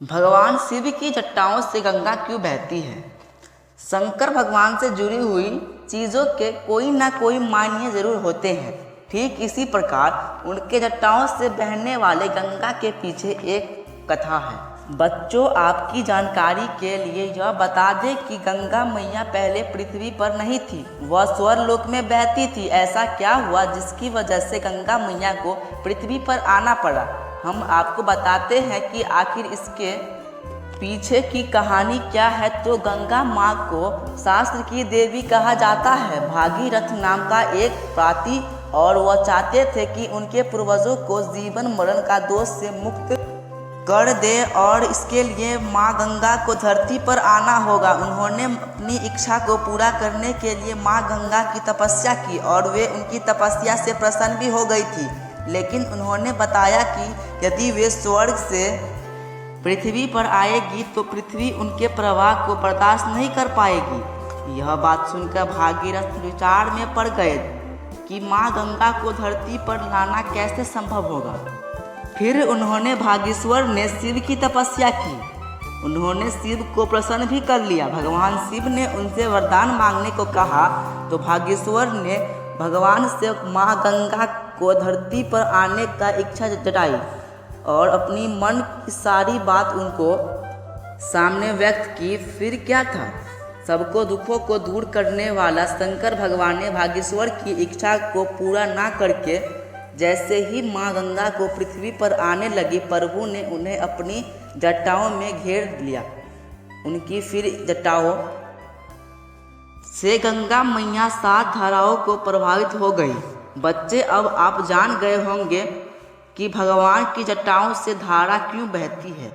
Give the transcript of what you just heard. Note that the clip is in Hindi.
भगवान शिव की जटाओं से गंगा क्यों बहती है? शंकर भगवान से जुड़ी हुई चीज़ों के कोई ना कोई मायने जरूर होते हैं। ठीक इसी प्रकार उनके जटाओं से बहने वाले गंगा के पीछे एक कथा है। बच्चों, आपकी जानकारी के लिए यह बता दें कि गंगा मैया पहले पृथ्वी पर नहीं थी, वह स्वर्गलोक में बहती थी। ऐसा क्या हुआ जिसकी वजह से गंगा मैया को पृथ्वी पर आना पड़ा? हम आपको बताते हैं कि आखिर इसके पीछे की कहानी क्या है। तो गंगा माँ को शास्त्र की देवी कहा जाता है। भागीरथ नाम का एक प्राती और वह चाहते थे कि उनके पूर्वजों को जीवन मरण का दोष से मुक्त कर दे और इसके लिए माँ गंगा को धरती पर आना होगा। उन्होंने अपनी इच्छा को पूरा करने के लिए माँ गंगा की तपस्या की और वे उनकी तपस्या से प्रसन्न भी हो गई थी। लेकिन उन्होंने बताया कि यदि वे स्वर्ग से पृथ्वी पर आएगी तो पृथ्वी उनके प्रवाह को बर्दाश्त नहीं कर पाएगी। यह बात सुनकर भागीरथ विचार में पड़ गए कि माँ गंगा को धरती पर लाना कैसे संभव होगा। फिर उन्होंने भागेश्वर ने शिव की तपस्या की। उन्होंने शिव को प्रसन्न भी कर लिया। भगवान शिव ने उनसे वरदान मांगने को कहा तो भागेश्वर ने भगवान से माँ गंगा को धरती पर आने का इच्छा जताई और अपनी मन की सारी बात उनको सामने व्यक्त की। फिर क्या था, सबको दुखों को दूर करने वाला शंकर भगवान ने भागेश्वर की इच्छा को पूरा ना करके जैसे ही माँ गंगा को पृथ्वी पर आने लगी, प्रभु ने उन्हें अपनी जटाओं में घेर लिया। उनकी फिर जटाओं से गंगा मैया 7 धाराओं को प्रभावित हो गई। बच्चे, अब आप जान गए होंगे कि भगवान की जटाओं से धारा क्यों बहती है।